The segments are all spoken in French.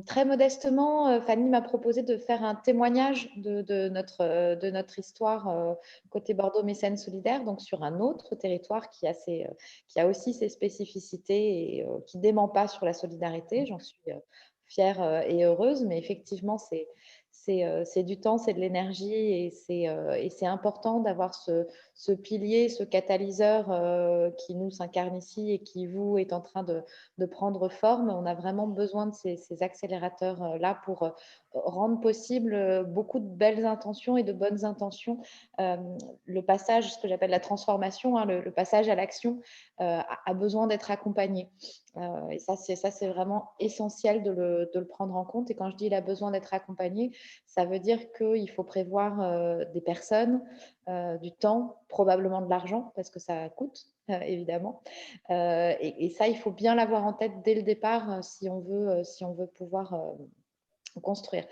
Très modestement, Fanny m'a proposé de faire un témoignage de notre histoire côté Bordeaux Mécènes Solidaire, donc sur un autre territoire qui a aussi ses spécificités et qui ne dément pas sur la solidarité. J'en suis fière et heureuse, mais effectivement, c'est du temps, c'est de l'énergie et c'est important d'avoir ce pilier, ce catalyseur qui nous s'incarne ici et qui, vous, est en train de prendre forme. On a vraiment besoin de ces accélérateurs-là pour rendre possible beaucoup de belles intentions et de bonnes intentions. Euh, le passage, ce que j'appelle la transformation, hein, le passage à l'action a besoin d'être accompagné. Et ça, c'est vraiment essentiel de le prendre en compte. Et quand je dis qu'il a besoin d'être accompagné, ça veut dire qu'il faut prévoir des personnes, du temps, probablement de l'argent, parce que ça coûte, évidemment. Et ça, il faut bien l'avoir en tête dès le départ si on veut pouvoir construire.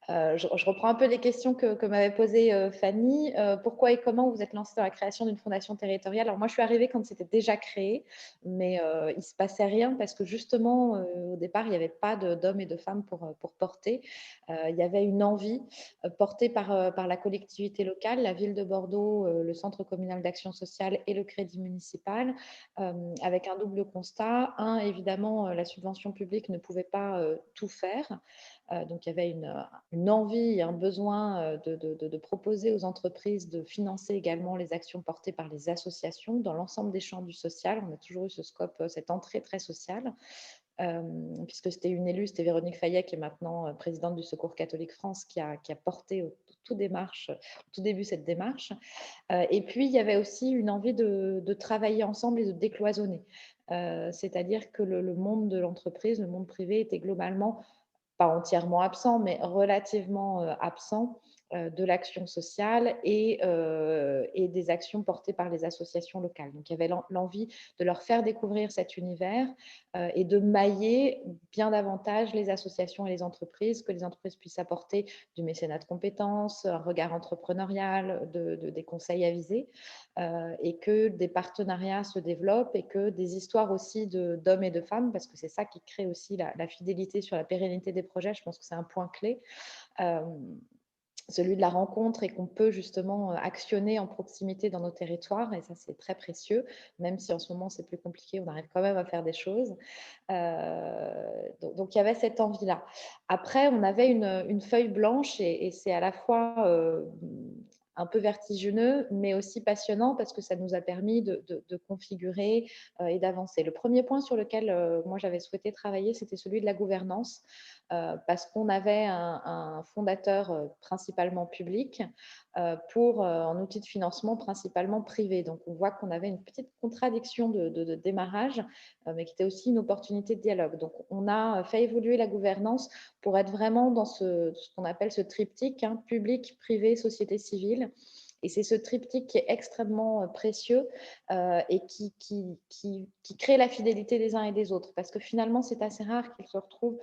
Je reprends un peu les questions que m'avait posées Fanny. Pourquoi et comment vous êtes lancé dans la création d'une fondation territoriale? Alors moi, je suis arrivée quand c'était déjà créé, mais il ne se passait rien parce que justement, au départ, il n'y avait pas d'hommes et de femmes pour porter. Il y avait une envie portée par la collectivité locale, la ville de Bordeaux, le Centre communal d'action sociale et le Crédit municipal, avec un double constat. Un, évidemment, la subvention publique ne pouvait pas tout faire. Donc, il y avait une envie et un besoin de proposer aux entreprises de financer également les actions portées par les associations dans l'ensemble des champs du social. On a toujours eu ce scope, cette entrée très sociale, puisque c'était une élue, c'était Véronique Fayet, qui est maintenant présidente du Secours catholique France, qui a porté au tout début cette démarche. Et puis, il y avait aussi une envie de travailler ensemble et de décloisonner. C'est-à-dire que le monde de l'entreprise, le monde privé était globalement pas entièrement absent, mais relativement absent de l'action sociale et des actions portées par les associations locales. Donc, il y avait l'envie de leur faire découvrir cet univers et de mailler bien davantage les associations et les entreprises, que les entreprises puissent apporter du mécénat de compétences, un regard entrepreneurial, des conseils avisés, et que des partenariats se développent et que des histoires aussi d'hommes et de femmes, parce que c'est ça qui crée aussi la fidélité sur la pérennité des projets. Je pense que c'est un point clé. Celui de la rencontre et qu'on peut justement actionner en proximité dans nos territoires. Et ça, c'est très précieux, même si en ce moment, c'est plus compliqué, on arrive quand même à faire des choses. Donc, il y avait cette envie-là. Après, on avait une feuille blanche et c'est à la fois un peu vertigineux, mais aussi passionnant parce que ça nous a permis de configurer et d'avancer. Le premier point sur lequel moi j'avais souhaité travailler, c'était celui de la gouvernance, parce qu'on avait un fondateur principalement public pour un outil de financement principalement privé. Donc on voit qu'on avait une petite contradiction de démarrage, mais qui était aussi une opportunité de dialogue. Donc on a fait évoluer la gouvernance pour être vraiment dans ce qu'on appelle ce triptyque, hein, public, privé, société civile. Et c'est ce triptyque qui est extrêmement précieux et qui crée la fidélité des uns et des autres. Parce que finalement, c'est assez rare qu'ils se retrouvent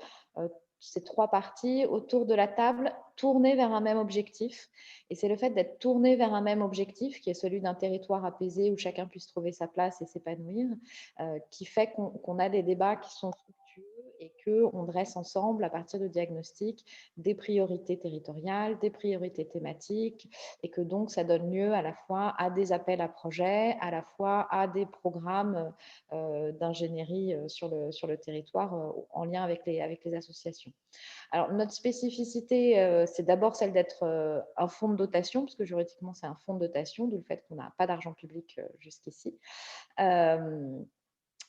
ces trois parties autour de la table, tournées vers un même objectif. Et c'est le fait d'être tourné vers un même objectif, qui est celui d'un territoire apaisé où chacun puisse trouver sa place et s'épanouir, qui fait qu'on a des débats qui sont fructueux et qu'on dresse ensemble, à partir de diagnostics, des priorités territoriales, des priorités thématiques, et que donc ça donne lieu à la fois à des appels à projets, à la fois à des programmes d'ingénierie sur le territoire en lien avec les associations. Alors, notre spécificité, c'est d'abord celle d'être un fonds de dotation, puisque juridiquement, c'est un fonds de dotation, d'où le fait qu'on n'a pas d'argent public jusqu'ici.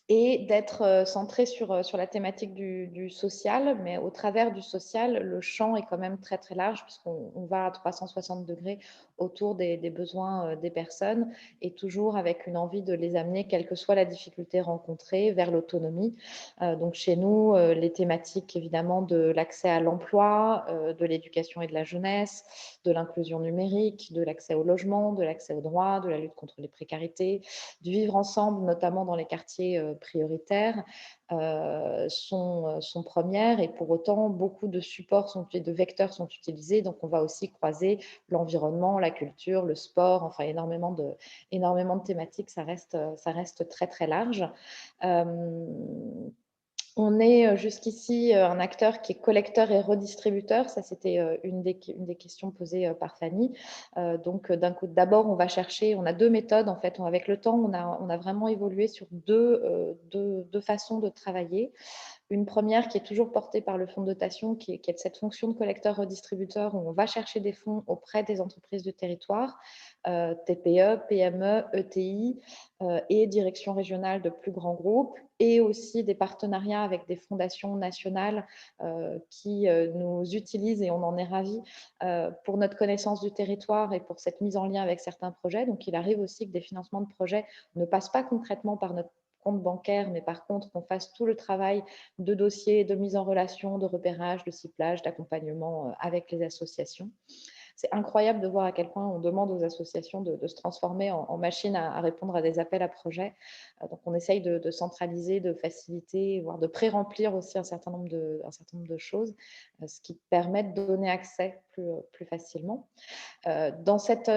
Et d'être centré sur la thématique du social, mais au travers du social, le champ est quand même très très large puisqu'on va à 360 degrés autour des besoins des personnes et toujours avec une envie de les amener, quelle que soit la difficulté rencontrée, vers l'autonomie. Donc chez nous, les thématiques évidemment de l'accès à l'emploi, de l'éducation et de la jeunesse, de l'inclusion numérique, de l'accès au logement, de l'accès aux droits, de la lutte contre les précarités, du vivre ensemble, notamment dans les quartiers prioritaires, sont premières et pour autant, beaucoup de supports et de vecteurs sont utilisés. Donc, on va aussi croiser l'environnement, la culture, le sport, enfin énormément de thématiques. Ça reste très, très large. On est jusqu'ici un acteur qui est collecteur et redistributeur. Ça, c'était une des questions posées par Fanny. Donc, d'abord, on va chercher, on a deux méthodes. En fait, avec le temps, on a vraiment évolué sur deux façons de travailler. Une première qui est toujours portée par le fonds de dotation, qui est cette fonction de collecteur-redistributeur où on va chercher des fonds auprès des entreprises du territoire, TPE, PME, ETI et direction régionale de plus grands groupes, et aussi des partenariats avec des fondations nationales qui nous utilisent, et on en est ravis, pour notre connaissance du territoire et pour cette mise en lien avec certains projets. Donc, il arrive aussi que des financements de projets ne passent pas concrètement par notre compte bancaire, mais par contre qu'on fasse tout le travail de dossiers, de mise en relation, de repérage, de ciblage, d'accompagnement avec les associations. C'est incroyable de voir à quel point on demande aux associations de se transformer en machine à répondre à des appels à projets. Donc, on essaye de centraliser, de faciliter, voire de pré-remplir aussi un certain nombre de choses, ce qui permet de donner accès plus facilement. Dans cette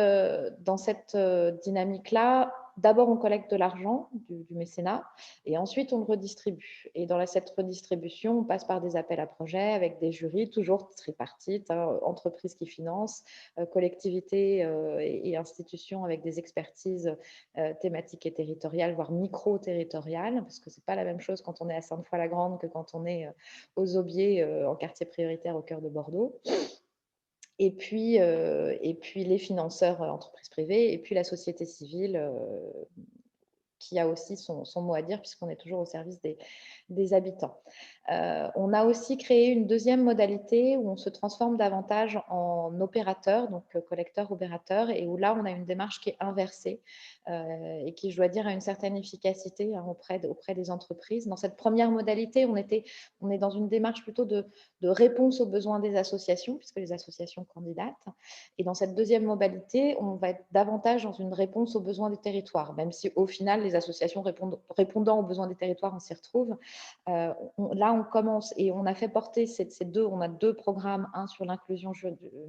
dynamique-là, d'abord, on collecte de l'argent du mécénat et ensuite, on le redistribue. Et dans cette redistribution, on passe par des appels à projets avec des jurys, toujours tripartites, hein, entreprises qui financent, collectivités et institutions avec des expertises thématiques et territoriales, voire micro-territoriales, parce que ce n'est pas la même chose quand on est à Sainte-Foy-la-Grande que quand on est aux Aubiers, en quartier prioritaire au cœur de Bordeaux. Et puis les financeurs entreprises privées, et puis la société civile qui a aussi son mot à dire puisqu'on est toujours au service des habitants. On a aussi créé une deuxième modalité où on se transforme davantage en opérateur, donc collecteur-opérateur, et où là, on a une démarche qui est inversée et qui, je dois dire, a une certaine efficacité hein, auprès des entreprises. Dans cette première modalité, on est dans une démarche plutôt de réponse aux besoins des associations, puisque les associations candidatent. Et dans cette deuxième modalité, on va être davantage dans une réponse aux besoins des territoires, même si au final, les associations répondant aux besoins des territoires, on s'y retrouve. Là, on commence et on a fait porter on a deux programmes, un sur l'inclusion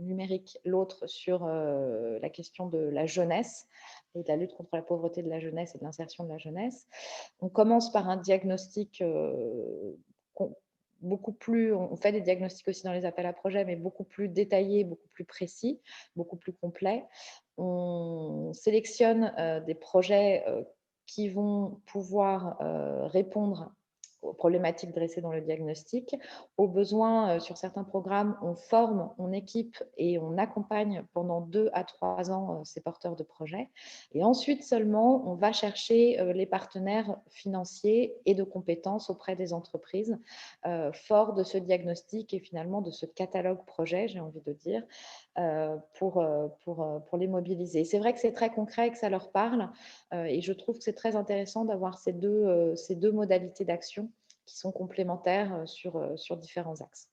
numérique, l'autre sur la question de la jeunesse et de la lutte contre la pauvreté de la jeunesse et de l'insertion de la jeunesse. On commence par un diagnostic beaucoup plus, on fait des diagnostics aussi dans les appels à projets, mais beaucoup plus détaillés, beaucoup plus précis, beaucoup plus complets. On sélectionne des projets qui vont pouvoir répondre aux problématiques dressées dans le diagnostic. Aux besoins, sur certains programmes, on forme, on équipe et on accompagne pendant 2 à 3 ans ces porteurs de projets. Et ensuite seulement, on va chercher les partenaires financiers et de compétences auprès des entreprises, fort de ce diagnostic et finalement de ce catalogue projet, j'ai envie de dire, pour les mobiliser. C'est vrai que c'est très concret et que ça leur parle et je trouve que c'est très intéressant d'avoir ces deux modalités d'action qui sont complémentaires sur différents axes.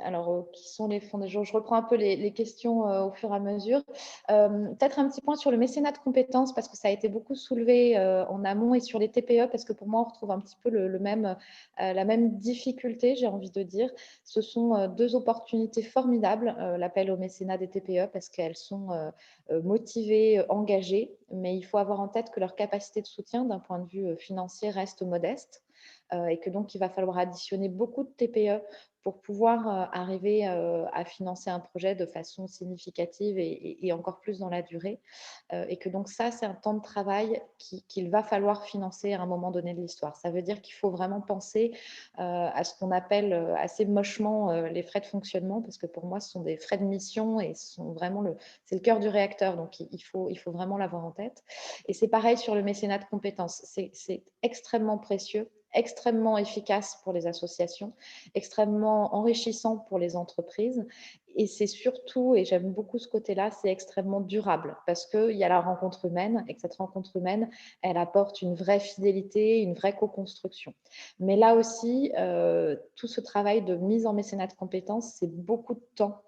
Alors, qui sont les fonds? Je reprends un peu les questions au fur et à mesure. Peut-être un petit point sur le mécénat de compétences, parce que ça a été beaucoup soulevé en amont, et sur les TPE, parce que pour moi, on retrouve un petit peu la même difficulté, j'ai envie de dire. Ce sont deux opportunités formidables, l'appel au mécénat des TPE, parce qu'elles sont motivées, engagées, mais il faut avoir en tête que leur capacité de soutien d'un point de vue financier reste modeste. Et que donc, il va falloir additionner beaucoup de TPE pour pouvoir arriver à financer un projet de façon significative et encore plus dans la durée. Et que donc ça, c'est un temps de travail qu'il va falloir financer à un moment donné de l'histoire. Ça veut dire qu'il faut vraiment penser à ce qu'on appelle assez mochement les frais de fonctionnement, parce que pour moi, ce sont des frais de mission et c'est le cœur du réacteur, donc il faut vraiment l'avoir en tête. Et c'est pareil sur le mécénat de compétences. C'est extrêmement précieux, extrêmement efficace pour les associations, extrêmement enrichissant pour les entreprises. Et c'est surtout, et j'aime beaucoup ce côté-là, c'est extrêmement durable parce qu'il y a la rencontre humaine et que cette rencontre humaine, elle apporte une vraie fidélité, une vraie co-construction. Mais là aussi, tout ce travail de mise en mécénat de compétences, c'est beaucoup de temps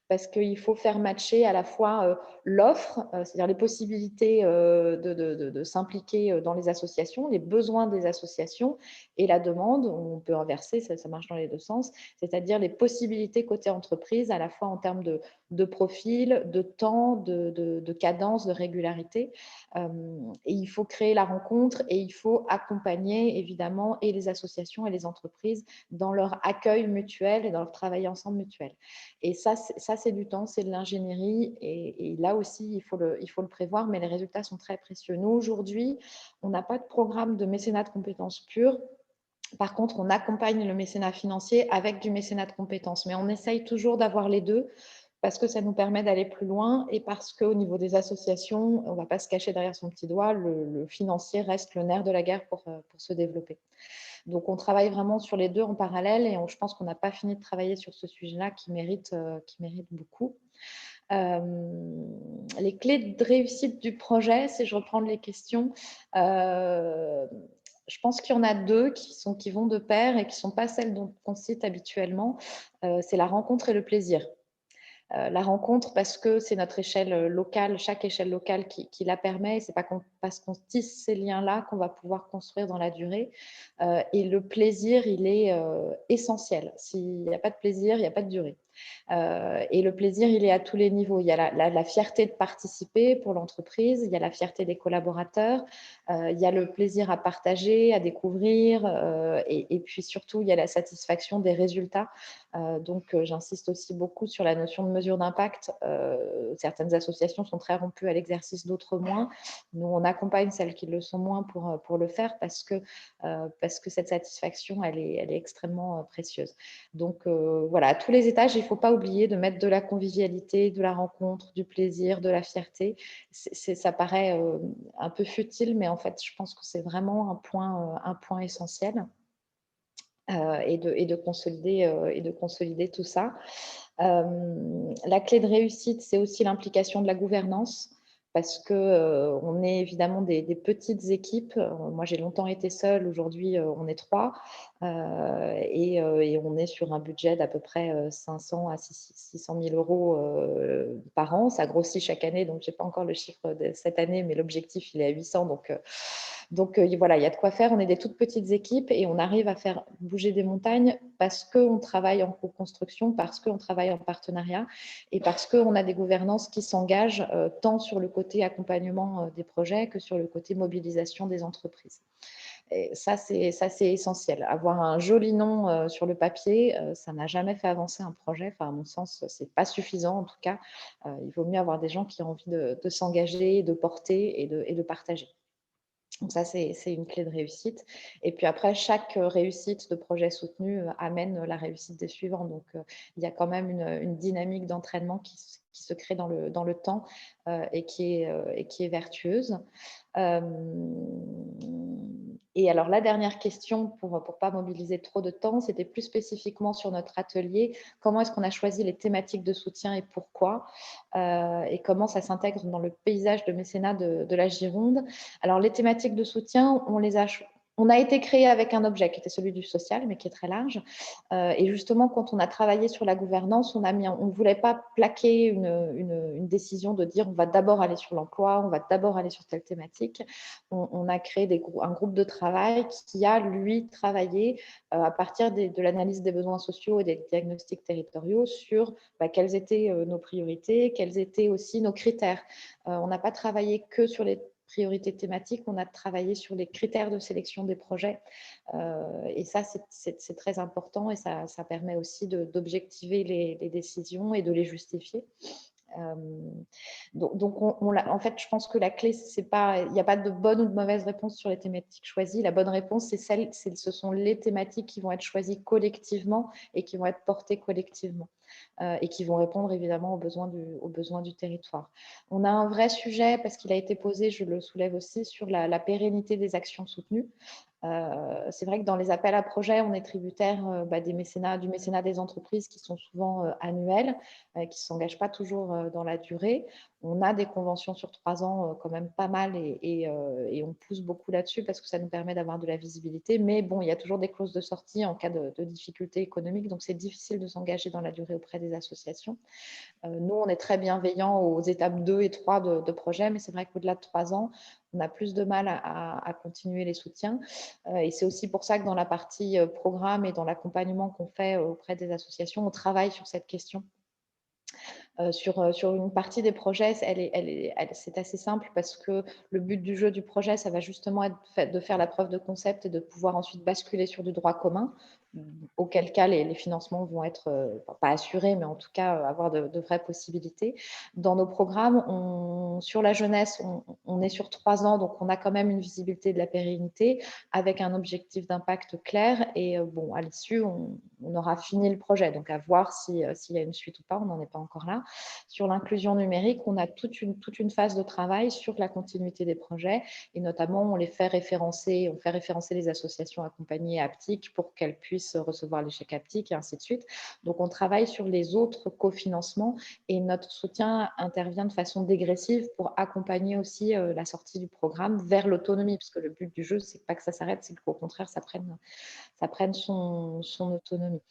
parce qu'il faut faire matcher à la fois l'offre, c'est-à-dire les possibilités de s'impliquer dans les associations, les besoins des associations et la demande, on peut inverser, ça marche dans les deux sens, c'est-à-dire les possibilités côté entreprise, à la fois en termes de profil, de temps, de cadence, de régularité. Et il faut créer la rencontre et il faut accompagner évidemment et les associations et les entreprises dans leur accueil mutuel et dans leur travail ensemble mutuel. Et ça c'est du temps, c'est de l'ingénierie et là aussi, il faut le prévoir, mais les résultats sont très précieux. Nous, aujourd'hui, on n'a pas de programme de mécénat de compétences pure. Par contre, on accompagne le mécénat financier avec du mécénat de compétences, mais on essaye toujours d'avoir les deux parce que ça nous permet d'aller plus loin et parce qu'au niveau des associations, on ne va pas se cacher derrière son petit doigt, le financier reste le nerf de la guerre pour se développer. Donc, on travaille vraiment sur les deux en parallèle et je pense qu'on n'a pas fini de travailler sur ce sujet-là qui mérite beaucoup. Les clés de réussite du projet, si je reprends les questions, je pense qu'il y en a deux qui vont de pair et qui ne sont pas celles qu'on cite habituellement. C'est la rencontre et le plaisir. La rencontre parce que c'est notre échelle locale, chaque échelle locale qui la permet. C'est pas parce qu'on tisse ces liens-là qu'on va pouvoir construire dans la durée. Et le plaisir, il est essentiel. S'il n'y a pas de plaisir, il n'y a pas de durée. Et le plaisir, il est à tous les niveaux. Il y a la fierté de participer pour l'entreprise, il y a la fierté des collaborateurs, il y a le plaisir à partager, à découvrir, et puis surtout, il y a la satisfaction des résultats. Donc, j'insiste aussi beaucoup sur la notion de mesure d'impact. Certaines associations sont très rompues à l'exercice, d'autres moins. Nous, on accompagne celles qui le sont moins pour le faire parce que cette satisfaction, elle est extrêmement précieuse. Donc, voilà, à tous les étages, il ne faut pas oublier de mettre de la convivialité, de la rencontre, du plaisir, de la fierté. Ça paraît un peu futile, mais en fait, je pense que c'est vraiment un point essentiel. Et de consolider tout ça. La clé de réussite, c'est aussi l'implication de la gouvernance parce qu'on est évidemment des petites équipes. Moi, j'ai longtemps été seule. Aujourd'hui, on est 3 et on est sur un budget d'à peu près 500 à 600 000 euros par an. Ça grossit chaque année, donc je n'ai pas encore le chiffre de cette année, mais l'objectif, il est à 800. Donc voilà, il y a de quoi faire. On est des toutes petites équipes et on arrive à faire bouger des montagnes parce qu'on travaille en co-construction, parce qu'on travaille en partenariat et parce qu'on a des gouvernances qui s'engagent tant sur le côté accompagnement des projets que sur le côté mobilisation des entreprises. Et ça, c'est essentiel. Avoir un joli nom sur le papier, ça n'a jamais fait avancer un projet. Enfin, à mon sens, ce n'est pas suffisant en tout cas. Il vaut mieux avoir des gens qui ont envie de s'engager, de porter et de partager. Donc ça, c'est une clé de réussite. Et puis après, chaque réussite de projet soutenu amène la réussite des suivants. Donc, il y a quand même une dynamique d'entraînement qui se crée dans le temps et qui est vertueuse. Et alors, la dernière question, pour ne pas mobiliser trop de temps, c'était plus spécifiquement sur notre atelier. Comment est-ce qu'on a choisi les thématiques de soutien et pourquoi et comment ça s'intègre dans le paysage de mécénat de la Gironde. Alors, les thématiques de soutien, on a été créé avec un objet qui était celui du social, mais qui est très large. Et justement, quand on a travaillé sur la gouvernance, on ne voulait pas plaquer une décision de dire on va d'abord aller sur l'emploi, on va d'abord aller sur telle thématique. On a créé un groupe de travail qui a, lui, travaillé à partir de l'analyse des besoins sociaux et des diagnostics territoriaux sur quelles étaient nos priorités, quels étaient aussi nos critères. On n'a pas travaillé que sur les priorités thématiques, on a travaillé sur les critères de sélection des projets. Et ça, c'est très important et ça permet aussi d'objectiver les décisions et de les justifier. Donc en fait, je pense que la clé, il n'y a pas de bonne ou de mauvaise réponse sur les thématiques choisies. La bonne réponse, ce sont les thématiques qui vont être choisies collectivement et qui vont être portées collectivement et qui vont répondre évidemment aux besoins du territoire. On a un vrai sujet, parce qu'il a été posé, je le soulève aussi, sur la pérennité des actions soutenues. C'est vrai que dans les appels à projets, on est tributaire du mécénat des entreprises qui sont souvent annuels, qui ne s'engagent pas toujours dans la durée. On a des conventions sur 3 ans quand même pas mal et on pousse beaucoup là-dessus parce que ça nous permet d'avoir de la visibilité. Mais bon, il y a toujours des clauses de sortie en cas de difficultés économiques, donc c'est difficile de s'engager dans la durée auprès des associations. Nous, on est très bienveillants aux étapes 2 et 3 de projet, mais c'est vrai qu'au-delà de 3 ans, on a plus de mal à continuer les soutiens. Et c'est aussi pour ça que dans la partie programme et dans l'accompagnement qu'on fait auprès des associations, on travaille sur cette question. Sur une partie des projets, c'est assez simple parce que le but du jeu du projet, ça va justement être de faire la preuve de concept et de pouvoir ensuite basculer sur du droit commun, auquel cas les financements vont être pas assurés, mais en tout cas avoir de vraies possibilités. Dans nos programmes, sur la jeunesse, on est sur 3 ans, donc on a quand même une visibilité de la pérennité avec un objectif d'impact clair. Et bon, à l'issue, on aura fini le projet, donc à voir s'il y a une suite ou pas, on n'en est pas encore là. Sur l'inclusion numérique, on a toute une phase de travail sur la continuité des projets et notamment on fait référencer les associations accompagnées haptiques pour qu'elles puissent recevoir les chèques haptiques et ainsi de suite. Donc on travaille sur les autres cofinancements et notre soutien intervient de façon dégressive pour accompagner aussi la sortie du programme vers l'autonomie, parce que le but du jeu, c'est pas que ça s'arrête, c'est qu'au contraire, ça prenne son autonomie.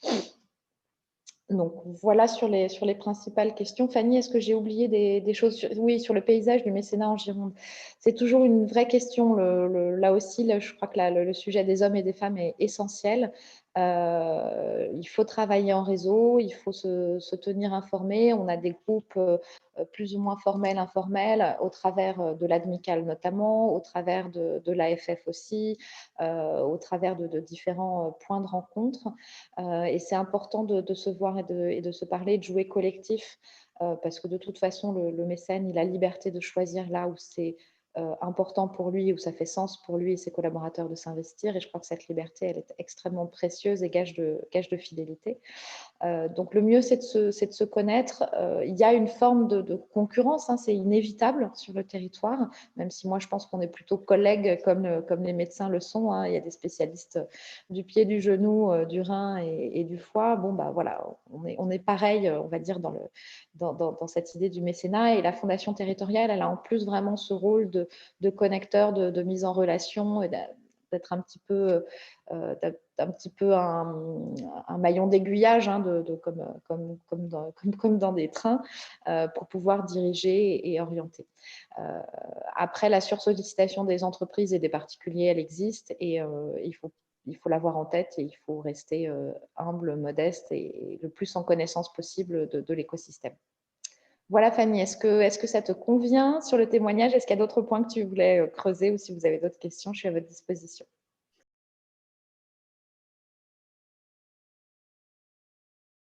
Donc voilà sur les principales questions. Fanny, est-ce que j'ai oublié des choses Oui, sur le paysage du mécénat en Gironde. C'est toujours une vraie question. Là aussi, je crois que le sujet des hommes et des femmes est essentiel. Il faut travailler en réseau, il faut se tenir informé. On a des groupes plus ou moins formels, informels, au travers de l'ADMICAL notamment, au travers de l'AFF aussi, au travers de différents points de rencontre. Et c'est important de se voir et de se parler, de jouer collectif, parce que de toute façon, le mécène, il a liberté de choisir là où c'est important pour lui, où ça fait sens pour lui et ses collaborateurs de s'investir. Et je crois que cette liberté, elle est extrêmement précieuse et gage de fidélité. Donc le mieux, c'est de se connaître. Il y a une forme de concurrence, hein, c'est inévitable sur le territoire, même si moi je pense qu'on est plutôt collègues comme les médecins le sont, hein. Il y a des spécialistes du pied, du genou, du rein et du foie. Bon, bah voilà, on est pareil, on va dire, dans cette idée du mécénat. Et la Fondation territoriale, elle a en plus vraiment ce rôle de connecteur, de mise en relation et d'être un petit peu un maillon d'aiguillage, hein, comme dans des trains, pour pouvoir diriger et orienter. Après, la sursollicitation des entreprises et des particuliers, elle existe et il faut l'avoir en tête et il faut rester humble, modeste et le plus en connaissance possible de l'écosystème. Voilà Fanny, est-ce que ça te convient sur le témoignage? Est-ce qu'il y a d'autres points que tu voulais creuser ou si vous avez d'autres questions, je suis à votre disposition.